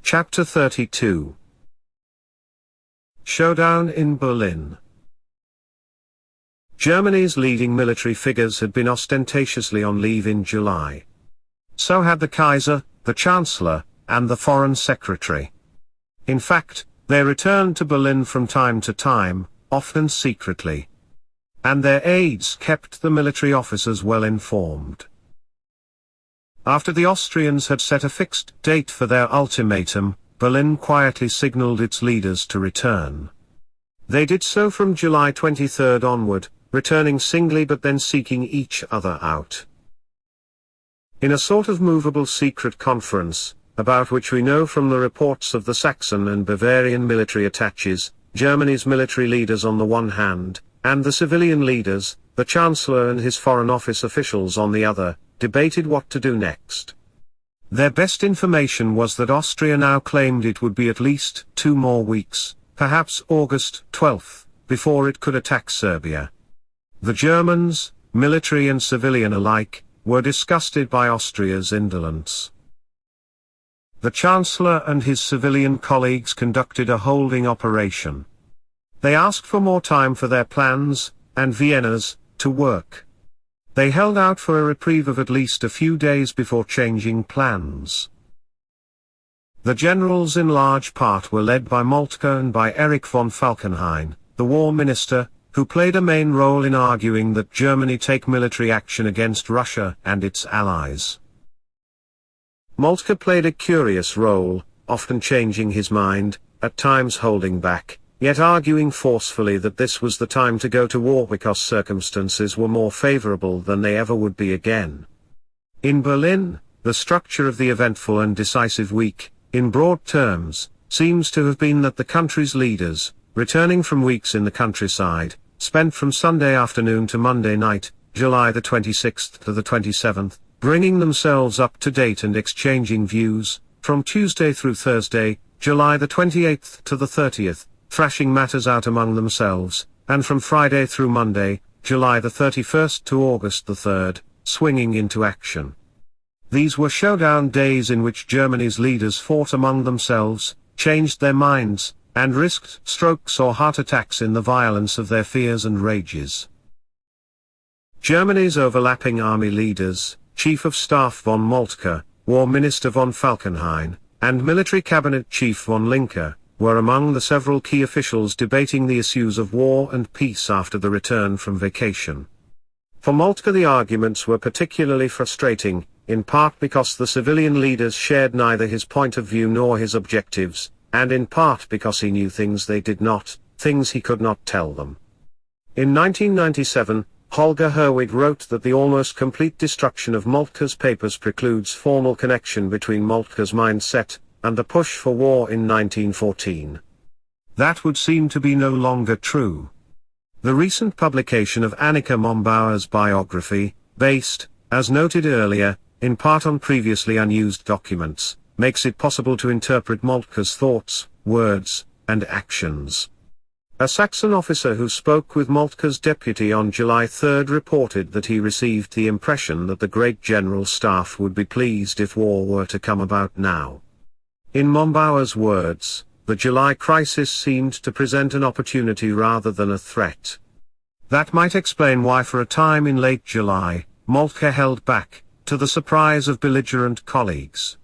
Chapter 32. Showdown in Berlin. Germany's leading military figures had been ostentatiously on leave in July. So had the Kaiser, the Chancellor, and the Foreign Secretary. In fact, they returned to Berlin from time to time, often secretly. And their aides kept the military officers well informed. After the Austrians had set a fixed date for their ultimatum, Berlin quietly signaled its leaders to return. They did so from July 23 onward, returning singly but then seeking each other out. In a sort of movable secret conference, about which we know from the reports of the Saxon and Bavarian military attaches, Germany's military leaders on the one hand, and the civilian leaders, the Chancellor and his Foreign Office officials on the other, debated what to do next. Their best information was that Austria now claimed it would be at least 2 more weeks, perhaps August 12, before it could attack Serbia. The Germans, military and civilian alike, were disgusted by Austria's indolence. The Chancellor and his civilian colleagues conducted a holding operation. They asked for more time for their plans, and Vienna's, to work. They held out for a reprieve of at least a few days before changing plans. The generals in large part were led by Moltke and by Erich von Falkenhayn, the war minister, who played a main role in arguing that Germany take military action against Russia and its allies. Moltke played a curious role, often changing his mind, at times holding back, yet arguing forcefully that this was the time to go to war because circumstances were more favorable than they ever would be again. In Berlin, the structure of the eventful and decisive week, in broad terms, seems to have been that the country's leaders, returning from weeks in the countryside, spent from Sunday afternoon to Monday night, July the 26th to the 27th, bringing themselves up to date and exchanging views, from Tuesday through Thursday, July the 28th to the 30th, thrashing matters out among themselves, and from Friday through Monday, July the 31st to August the 3rd, swinging into action. These were showdown days in which Germany's leaders fought among themselves, changed their minds, and risked strokes or heart attacks in the violence of their fears and rages. Germany's overlapping army leaders, Chief of Staff von Moltke, War Minister von Falkenhayn, and Military Cabinet Chief von Linke, were among the several key officials debating the issues of war and peace after the return from vacation. For Moltke the arguments were particularly frustrating, in part because the civilian leaders shared neither his point of view nor his objectives, and in part because he knew things they did not, things he could not tell them. In 1997, Holger Hollweg wrote that the almost complete destruction of Moltke's papers precludes formal connection between Moltke's mindset and the push for war in 1914. That would seem to be no longer true. The recent publication of Annika Mombauer's biography, based, as noted earlier, in part on previously unused documents, makes it possible to interpret Moltke's thoughts, words, and actions. A Saxon officer who spoke with Moltke's deputy on July 3 reported that he received the impression that the great general staff would be pleased if war were to come about now. In Mombauer's words, the July crisis seemed to present an opportunity rather than a threat. That might explain why for a time in late July, Moltke held back, to the surprise of belligerent colleagues.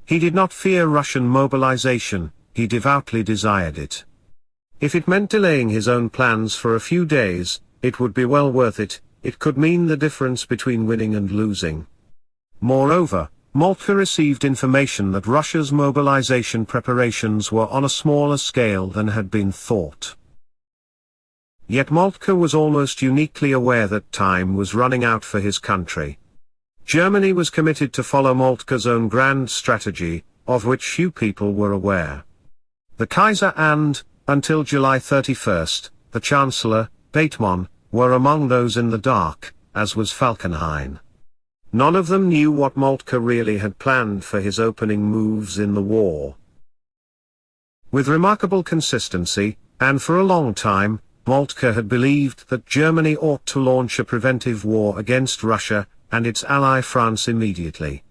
He did not fear Russian mobilization, he devoutly desired it. If it meant delaying his own plans for a few days, it would be well worth it, it could mean the difference between winning and losing. Moreover, Moltke received information that Russia's mobilization preparations were on a smaller scale than had been thought. Yet Moltke was almost uniquely aware that time was running out for his country. Germany was committed to follow Moltke's own grand strategy, of which few people were aware. The Kaiser and, until July 31, the Chancellor, Bethmann, were among those in the dark, as was Falkenhayn. None of them knew what Moltke really had planned for his opening moves in the war. With remarkable consistency, and for a long time, Moltke had believed that Germany ought to launch a preventive war against Russia, and its ally France immediately.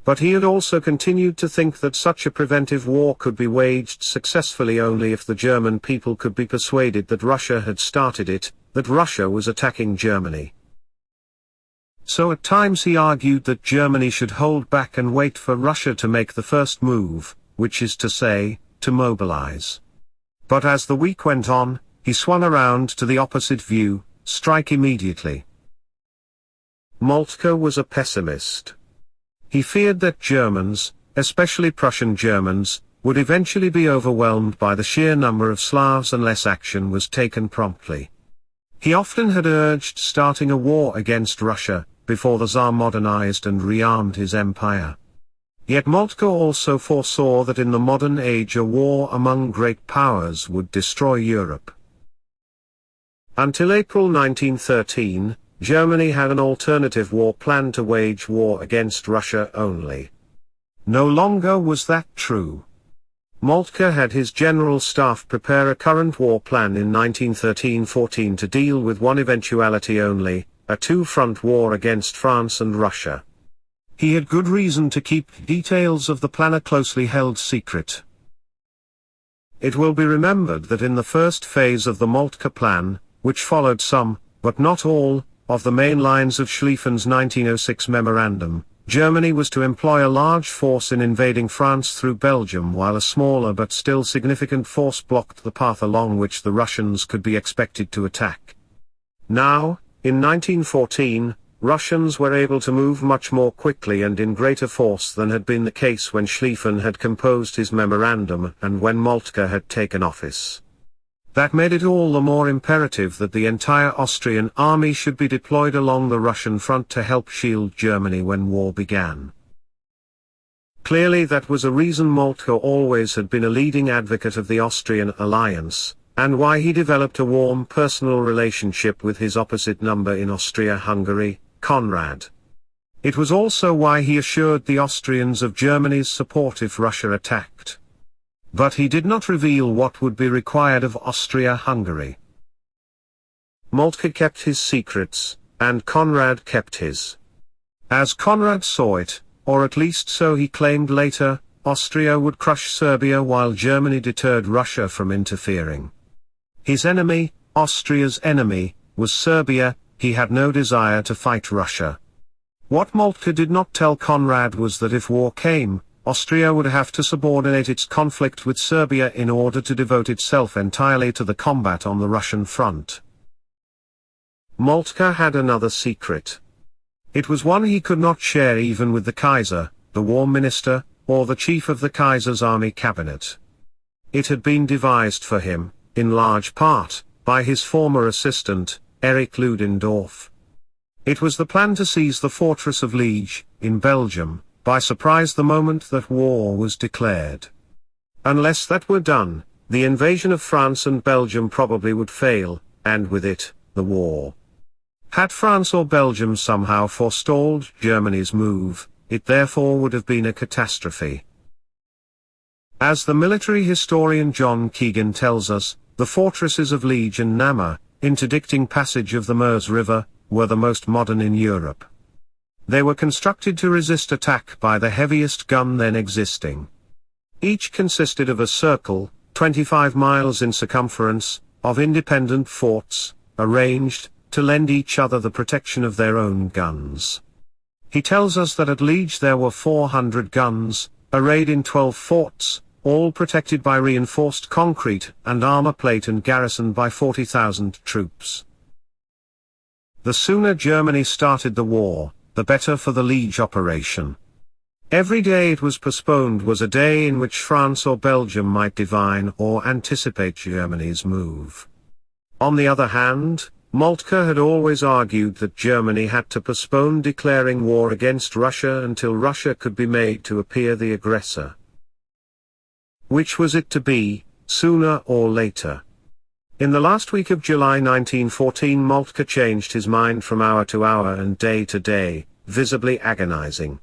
But he had also continued to think that such a preventive war could be waged successfully only if the German people could be persuaded that Russia had started it, that Russia was attacking Germany. So at times he argued that Germany should hold back and wait for Russia to make the first move, which is to say, to mobilize. But as the week went on, he swung around to the opposite view: strike immediately. Moltke was a pessimist. He feared that Germans, especially Prussian Germans, would eventually be overwhelmed by the sheer number of Slavs unless action was taken promptly. He often had urged starting a war against Russia, before the Tsar modernized and rearmed his empire. Yet Moltke also foresaw that in the modern age a war among great powers would destroy Europe. Until April 1913, Germany had an alternative war plan to wage war against Russia only. No longer was that true. Moltke had his general staff prepare a current war plan in 1913-14 to deal with one eventuality only: a two-front war against France and Russia. He had good reason to keep details of the plan a closely held secret. It will be remembered that in the first phase of the Moltke plan, which followed some, but not all, of the main lines of Schlieffen's 1906 memorandum, Germany was to employ a large force in invading France through Belgium, while a smaller but still significant force blocked the path along which the Russians could be expected to attack. Now, in 1914, Russians were able to move much more quickly and in greater force than had been the case when Schlieffen had composed his memorandum and when Moltke had taken office. That made it all the more imperative that the entire Austrian army should be deployed along the Russian front to help shield Germany when war began. Clearly that was a reason Moltke always had been a leading advocate of the Austrian alliance, and why he developed a warm personal relationship with his opposite number in Austria-Hungary, Conrad. It was also why he assured the Austrians of Germany's support if Russia attacked. But he did not reveal what would be required of Austria-Hungary. Moltke kept his secrets, and Conrad kept his. As Conrad saw it, or at least so he claimed later, Austria would crush Serbia while Germany deterred Russia from interfering. His enemy, Austria's enemy, was Serbia. He had no desire to fight Russia. What Moltke did not tell Conrad was that if war came, Austria would have to subordinate its conflict with Serbia in order to devote itself entirely to the combat on the Russian front. Moltke had another secret. It was one he could not share even with the Kaiser, the war minister, or the chief of the Kaiser's army cabinet. It had been devised for him, in large part, by his former assistant, Erich Ludendorff. It was the plan to seize the fortress of Liege, in Belgium, by surprise the moment that war was declared. Unless that were done, the invasion of France and Belgium probably would fail, and with it, the war. Had France or Belgium somehow forestalled Germany's move, it therefore would have been a catastrophe. As the military historian John Keegan tells us, the fortresses of Liege and Namur, interdicting passage of the Meuse River, were the most modern in Europe. They were constructed to resist attack by the heaviest gun then existing. Each consisted of a circle, 25 miles in circumference, of independent forts, arranged, to lend each other the protection of their own guns. He tells us that at Liege there were 400 guns, arrayed in 12 forts, all protected by reinforced concrete and armor plate and garrisoned by 40,000 troops. The sooner Germany started the war, the better for the Liege operation. Every day it was postponed was a day in which France or Belgium might divine or anticipate Germany's move. On the other hand, Moltke had always argued that Germany had to postpone declaring war against Russia until Russia could be made to appear the aggressor. Which was it to be, sooner or later? In the last week of July 1914 Moltke changed his mind from hour to hour and day to day, visibly agonizing.